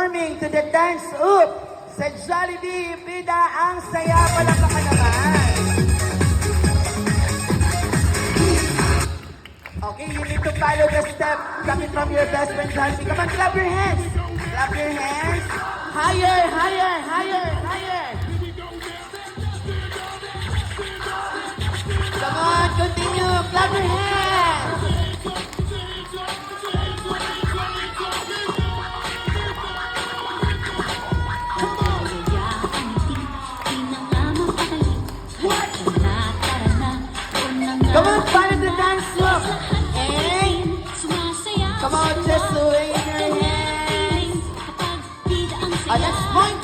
performing to the dance oop sa Jollibee Bida ang saya. Palakpakan naman. Okay, you need to follow the step coming from your best friend Jollibee. Come on, clap your hands. Clap your hands. Higher, higher, higher, higher. Come on, continue. Clap your hands. Come on, follow the dance look. And come on, just swing your hands. Let's point